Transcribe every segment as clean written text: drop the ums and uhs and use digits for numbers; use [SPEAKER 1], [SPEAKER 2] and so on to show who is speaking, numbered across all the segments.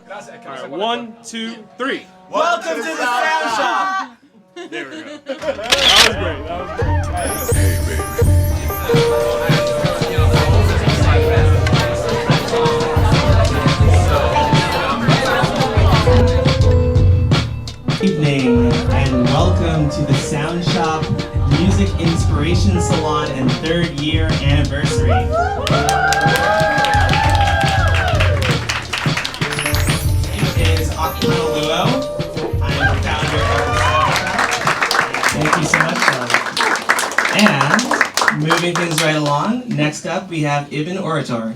[SPEAKER 1] All right, 1, 2, 3.
[SPEAKER 2] Welcome to the Sound Shop.
[SPEAKER 1] There we go. That was great. That was great.
[SPEAKER 3] Hey,
[SPEAKER 2] Evening and welcome to the Sound Shop Music Inspiration Salon and 3rd year anniversary. Akpanoluo. I'm the founder of the Salon. Thank you so much, Salon. And moving things right along, next up we have Ibn Orator.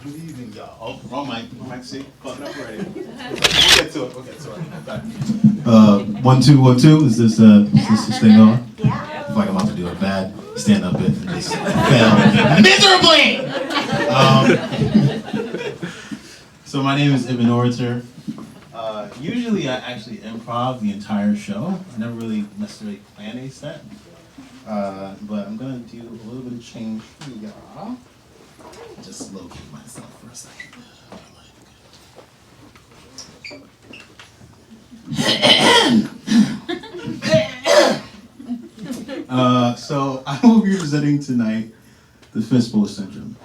[SPEAKER 3] good evening, y'all. Oh, wrong mic, see? Fucking up already. We'll get to it. Okay. 1, 2, 1, 2. Is this thing on? Yeah. I feel like I'm about to do a bad stand-up bit and just fail miserably! So my name is Ibn Orator. Usually I actually improv the entire show. I never really necessarily plan a set. But I'm gonna do a little bit of change for y'all. Just locate myself for a second. So I will be presenting tonight the fistful syndrome.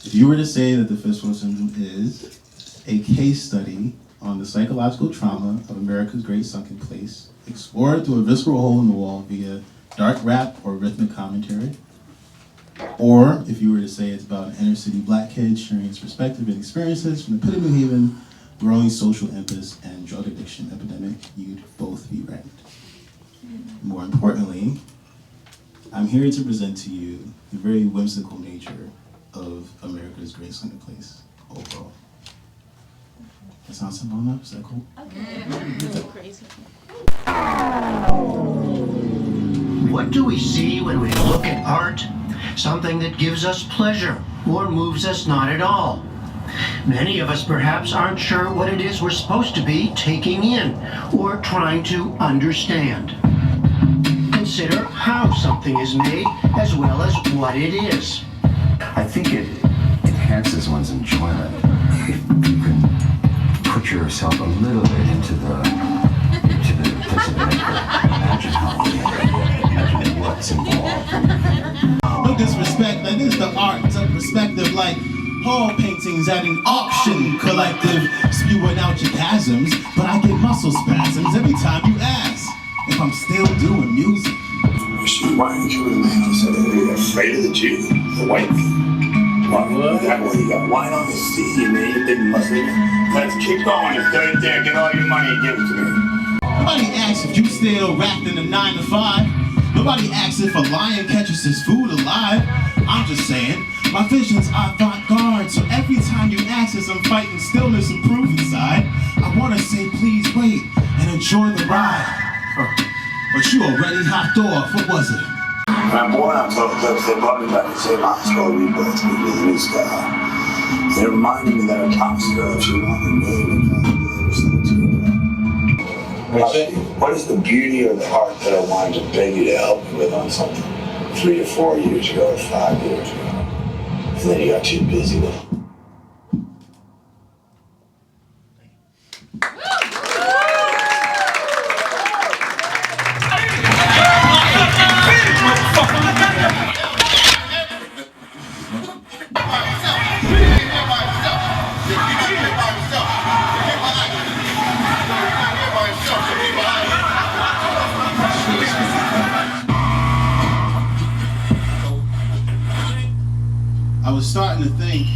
[SPEAKER 3] If you were to say that the fistful syndrome is a case study on the psychological trauma of America's great sunken place, explored through a visceral hole in the wall via dark rap or rhythmic commentary, or if you were to say it's about an inner city black kid sharing his perspective and experiences from the pit of New Haven, growing social impasse and drug addiction epidemic, you'd both be right. More importantly, I'm here to present to you the very whimsical nature of America's great sunken place overall. That sounds simple enough? Is that cool?
[SPEAKER 4] Okay. That's crazy.
[SPEAKER 5] What do we see when we look at art? Something that gives us pleasure or moves us not at all. Many of us perhaps aren't sure what it is we're supposed to be taking in or trying to understand. Consider how something is made as well as what it is.
[SPEAKER 6] I think it enhances one's enjoyment if you can put yourself a little bit into the participant. Imagine what's involved.
[SPEAKER 3] No disrespect, that is the art of perspective, like Hall paintings at an auction collective, spewing out your chasms, but I get muscle spasms every time you ask if I'm still doing music.
[SPEAKER 7] Why aren't you a man who said they're afraid of the Jew, the white man? What? That way you got wine on the sea, man, you big Muslim. Let's keep going, it's right there, get all your money and give it to me.
[SPEAKER 3] Nobody asks if you still wrapped in a 9 to 5. Nobody asks if a lion catches his food alive. I'm just saying, my visions are avant-garde, so every time you ask as I'm fighting stillness and proof inside, I wanna say please wait and enjoy the ride. But you already hopped off, what was it?
[SPEAKER 7] When I'm born on top of clips, they brought me back to say my skull rebirth with a new sky. They reminded me that a toxic girl, she wanted me what is the beauty or the heart that I wanted to beg you to help me with on something 3 or 4 years ago or 5 years ago? And then you got too busy with it.
[SPEAKER 3] I was starting to think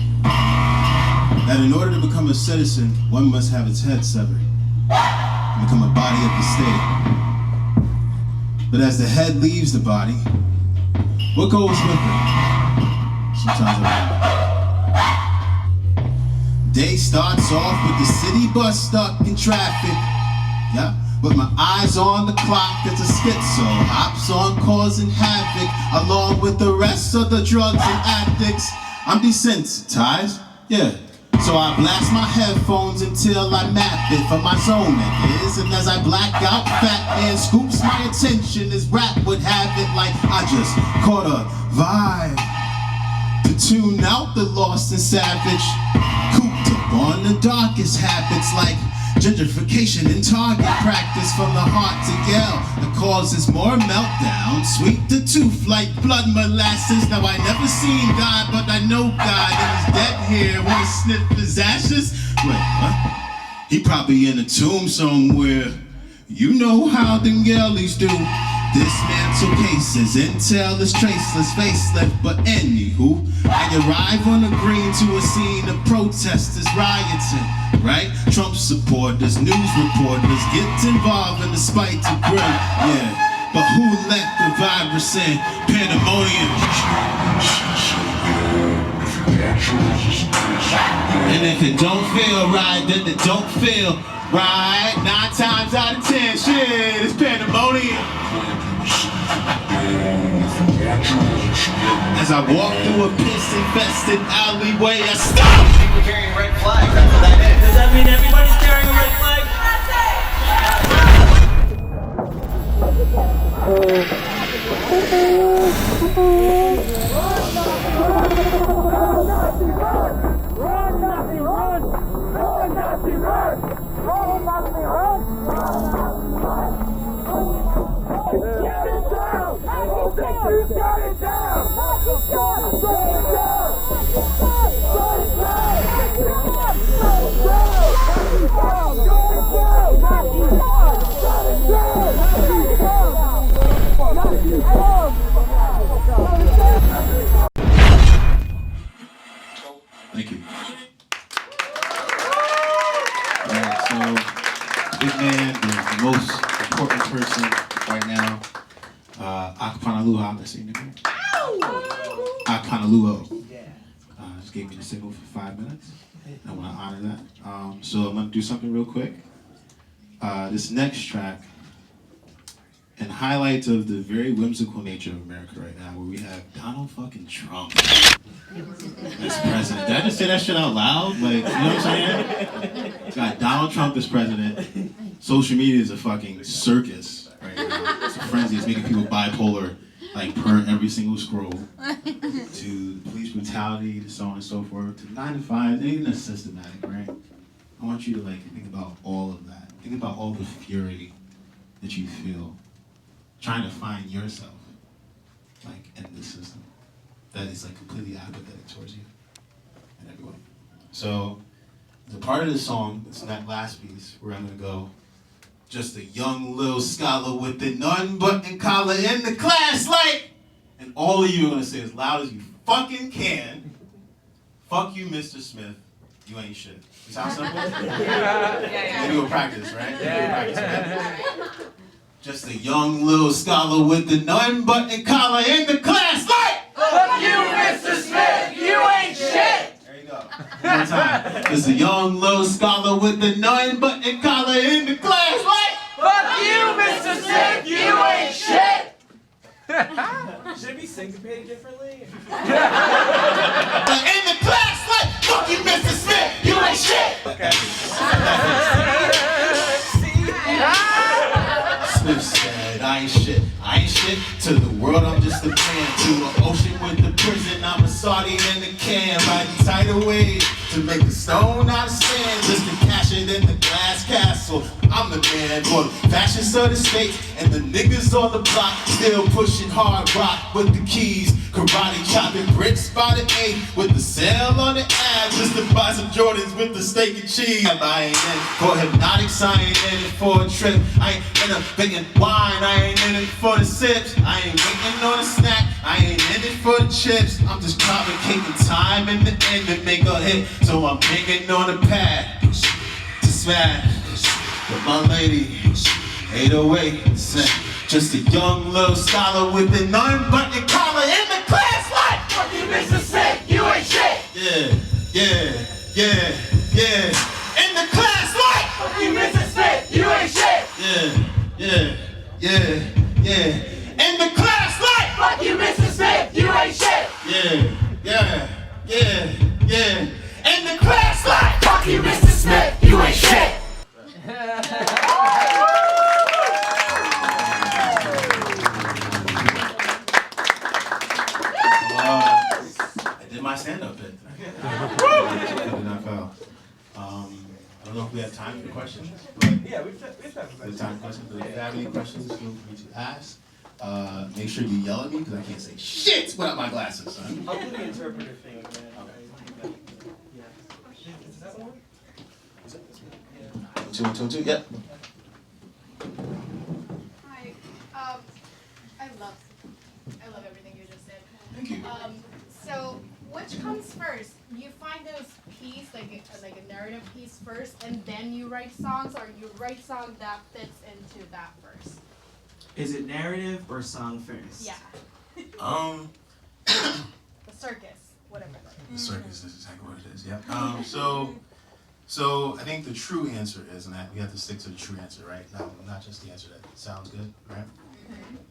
[SPEAKER 3] that in order to become a citizen, one must have its head severed and become a body of the state. But as the head leaves the body, what goes with it? Sometimes I wonder. Day starts off with the city bus stuck in traffic. Yeah. With my eyes on the clock as a schizo hops on causing havoc along with the rest of the drugs and addicts. I'm desensitized, yeah. So I blast my headphones until I map it for my zone it is. And as I black out, Fat Man scoops my attention as rap would have it, like I just caught a vibe. Tune out the lost and savage. Cooped up on the darkest habits like gentrification and target practice from the heart to yell. The causes more meltdown. Sweet the tooth like blood molasses. Now I never seen God, but I know God, and he's dead here. Wanna sniff his ashes? Wait, what? He probably in a tomb somewhere. You know how them girlies do. Dismantle cases, intel is traceless, faceless, but anywho, I arrive on the green to a scene of protesters rioting, right? Trump supporters, news reporters get involved in the spite to grin, yeah. But who let the virus in? Pandemonium. And if it don't feel right, then it don't feel right. 9 times out of 10, shit, it's pandemonium. As I walk through a piss-infested alleyway, I stop!
[SPEAKER 8] People carrying red flags, that's what that is.
[SPEAKER 1] Does that mean everybody's carrying a red flag?
[SPEAKER 3] Thank you. Alright, so big man, the most important person right now, Akpanoluo, how to say your name? Akpanoluo. Just gave me the signal for 5 minutes. I want to honor that. So I'm going to do something real quick. This next track, in highlights of the very whimsical nature of America right now, where we have Donald fucking Trump as president. Did I just say that shit out loud? Like, you know what I'm saying? It's got Donald Trump as president. Social media is a fucking circus right now. It's a frenzy. It's making people bipolar, like per every single scroll. To police brutality, to so on and so forth, to 9 to 5, anything that's systematic, right? I want you to like think about all of that. Think about all the fury that you feel trying to find yourself, like in this system that is like completely apathetic towards you and everyone. So the part of the song, it's in that last piece where I'm gonna go, just a young little scholar with an unbuttoned collar in the class, like, and all of you are gonna say as loud as you fucking can, fuck you, Mr. Smith, you ain't shit. You sound simple? You do a practice, right? You do a practice, right? Just a young little scholar with an unbuttoned collar in the class, like,
[SPEAKER 8] Fuck you, Mr. Smith, you ain't shit!
[SPEAKER 3] there you go. One more time. Just a young little scholar with an unbuttoned collar in the class, like,
[SPEAKER 8] Fuck you, Mr. Smith, you ain't shit!
[SPEAKER 1] Should it be syncopated differently?
[SPEAKER 3] But in the class, like, fuck you, Mr. Smith, you ain't shit!
[SPEAKER 1] Okay.
[SPEAKER 3] Smith said, I ain't shit. I ain't shit to the world, I'm just a man. To an ocean with the prison, I'm a sardine in the can. Riding tidal waves to make a stone out of sand. Just to cash it in the glass castle. I'm the man for the fashions of the states. And the niggas on the block still pushing hard rock with the keys. Karate chopping bricks by the 8 with the sale on the ad. Just to buy some Jordans with the steak and cheese. I ain't in it for hypnotics, I ain't in it for a trip. I ain't in a banging wine, I ain't in it for the sips. I ain't waiting on a snack, I ain't in it for the chips. I'm just complicating time in the end to make a hit. So I'm hanging on the pad to smash with my lady. 808, just a young little scholar with an unbuttoned collar in the class, like,
[SPEAKER 8] Fuck you, Mr. Smith, you ain't shit!
[SPEAKER 3] yeah. In the class, like,
[SPEAKER 8] Fuck you, Mr. Smith, you ain't shit!
[SPEAKER 3] yeah. In the class, like,
[SPEAKER 8] Fuck you, Mr. Smith, you ain't shit!
[SPEAKER 3] yeah. In the class, like,
[SPEAKER 8] Fuck you, Mr. Smith, you ain't shit!
[SPEAKER 3] I did my stand-up bit. I did not fail. I don't know if we have time for questions, but
[SPEAKER 1] Yeah, we've time for questions.
[SPEAKER 3] But if you have any questions, feel free to ask. Make sure you yell at me because I can't say shit without my glasses, son.
[SPEAKER 1] I'll do the interpreter thing, man. Is that one?
[SPEAKER 3] Two, yep.
[SPEAKER 4] Hi. I love everything you just said.
[SPEAKER 3] Thank you.
[SPEAKER 4] So which comes first? You find those piece like a narrative piece first, and then you write songs, or you write song that fits into that verse?
[SPEAKER 2] Is it narrative or song first?
[SPEAKER 4] Yeah. The circus, whatever.
[SPEAKER 3] The circus is exactly what it is. Yep. So I think the true answer is, and we have to stick to the true answer, right? Not just the answer that sounds good, right?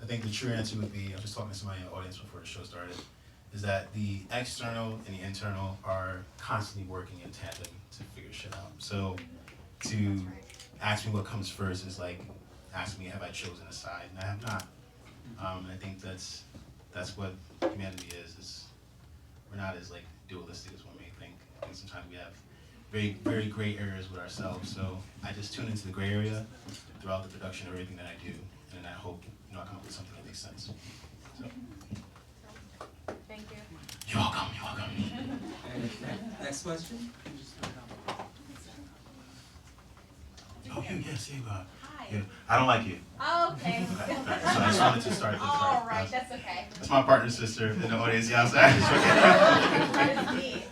[SPEAKER 3] I think the true answer would be, I was just talking to somebody in the audience before the show started, is that the external and the internal are constantly working in tandem to figure shit out. So to ask me what comes first is like asking me have I chosen a side, and I have not. And I think that's what humanity is we're not as like dualistic as one may think. I think sometimes we have very, very gray areas with ourselves. So I just tune into the gray area throughout the production of everything that I do, and then I hope I come up with something that makes sense. So.
[SPEAKER 4] Thank you.
[SPEAKER 3] You're welcome.
[SPEAKER 2] Next question.
[SPEAKER 3] Oh, yes, you
[SPEAKER 4] Hi.
[SPEAKER 3] Yeah, I don't like you.
[SPEAKER 4] Oh, okay.
[SPEAKER 3] Okay. So I just wanted to start at the start.
[SPEAKER 4] All right, that's okay.
[SPEAKER 3] That's my partner's sister in the audience. Yeah, outside.
[SPEAKER 4] That's me.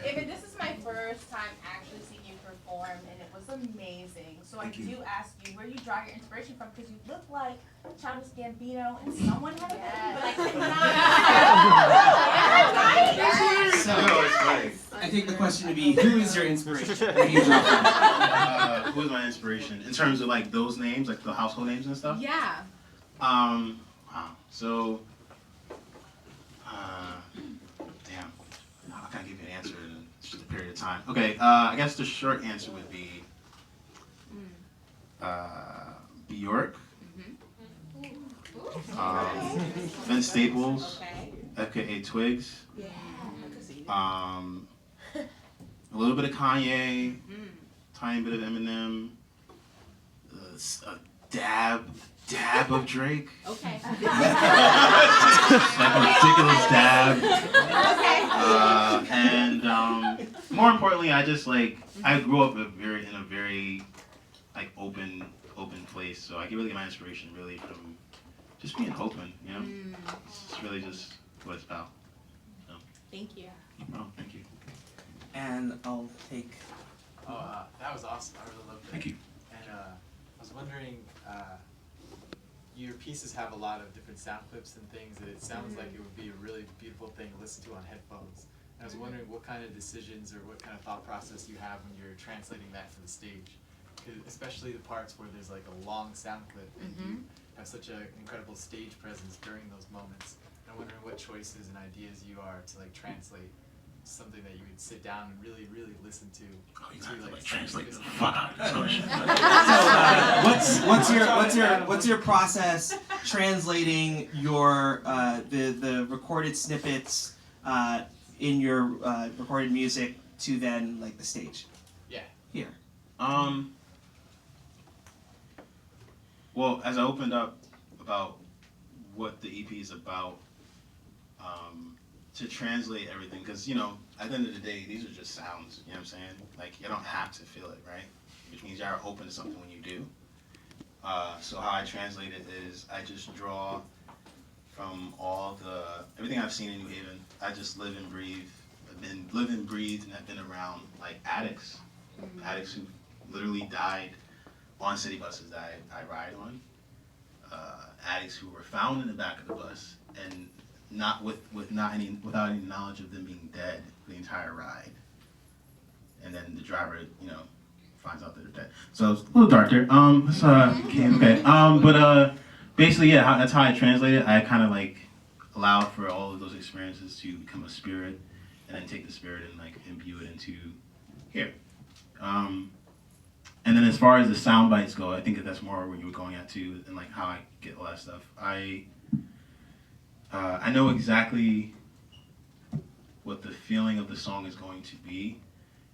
[SPEAKER 4] Even this is my first time actually seeing you perform, and it was amazing. So I do ask you where you draw your inspiration from, because you look like Childish Gambino and someone had a baby, but I could not.
[SPEAKER 2] So,
[SPEAKER 3] No, it's funny.
[SPEAKER 2] I think the question would be, who is your inspiration? Where do you draw from?
[SPEAKER 3] Who is my inspiration in terms of like those names, like the household names and stuff?
[SPEAKER 4] Yeah.
[SPEAKER 3] Wow. So, damn. How can I give you an answer in just a period of time? Okay. I guess the short answer would be Bjork. Vince Staples, aka Twigs. A little bit of Kanye, tiny bit of Eminem, a dab of Drake.
[SPEAKER 4] Okay.
[SPEAKER 3] Like a ridiculous dab.
[SPEAKER 4] Okay.
[SPEAKER 3] And more importantly, I just like I grew up in a very like open place, so I can really get my inspiration really from just being open, you know. It's really just what it's about. So.
[SPEAKER 4] Thank you.
[SPEAKER 3] Oh, thank you.
[SPEAKER 2] And I'll take.
[SPEAKER 9] Oh, that was awesome. I really loved it.
[SPEAKER 3] Thank you.
[SPEAKER 9] And I was wondering, your pieces have a lot of different sound clips and things, and it sounds like it would be a really beautiful thing to listen to on headphones. And I was wondering what kind of decisions or what kind of thought process you have when you're translating that for the stage. Especially the parts where there's like a long sound clip and you have such an incredible stage presence during those moments. And I'm wondering what choices and ideas you are to like translate something that you would sit down and really, really listen to.
[SPEAKER 3] Oh, you have to like translate the fuck out of this.
[SPEAKER 2] So, what's your process translating your the recorded snippets in your recorded music to then like the stage?
[SPEAKER 9] Yeah.
[SPEAKER 2] Here.
[SPEAKER 3] Well, as I opened up about what the EP is about, to translate everything, because, you know, at the end of the day, these are just sounds, you know what I'm saying? Like, you don't have to feel it, right? Which means you're open to something when you do. So how I translate it is I just draw from everything I've seen in New Haven. I just live and breathe. And I've been around, like, addicts. Addicts who literally died on city buses that I ride on. Addicts who were found in the back of the bus and without any knowledge of them being dead the entire ride. And then the driver, you know, finds out that they're dead. So it's a little dark there. Okay. But basically, yeah, that's how I translate it. I kind of like allow for all of those experiences to become a spirit, and then take the spirit and like imbue it into here. And then as far as the sound bites go, I think that's more where you were going at too, and like how I get all that stuff. I know exactly what the feeling of the song is going to be.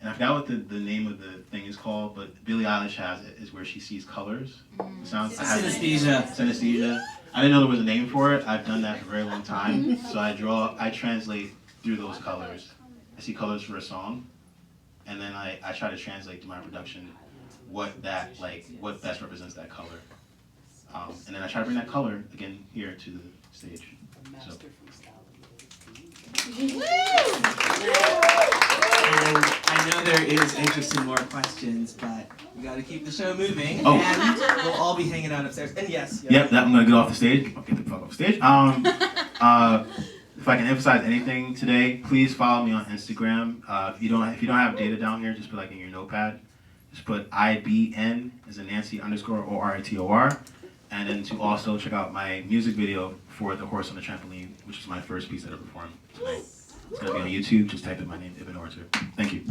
[SPEAKER 3] And I forgot what the name of the thing is called, but Billie Eilish has it, is where she sees colors. It sounds
[SPEAKER 2] Synesthesia.
[SPEAKER 3] Synesthesia. I didn't know there was a name for it. I've done that for a very long time. So I translate through those colors. I see colors for a song, and then I try to translate to my production what best represents that color. And then I try to bring that color again here to the stage. So.
[SPEAKER 2] And I know there is interest in more questions, but we got to keep the show moving,
[SPEAKER 3] Oh.
[SPEAKER 2] and we'll all be hanging out upstairs. And yes.
[SPEAKER 3] Yep, I'm gonna get off the stage. I'll get the fuck off the stage. If I can emphasize anything today, please follow me on Instagram. If you don't have data down here, just put like in your notepad. Just put IBN as in Nancy _ORITOR, and then to also check out my music video for The Horse on the Trampoline, which is my first piece that I performed tonight. It's gonna be on YouTube. Just type in my name, Ibn Orator. Thank you.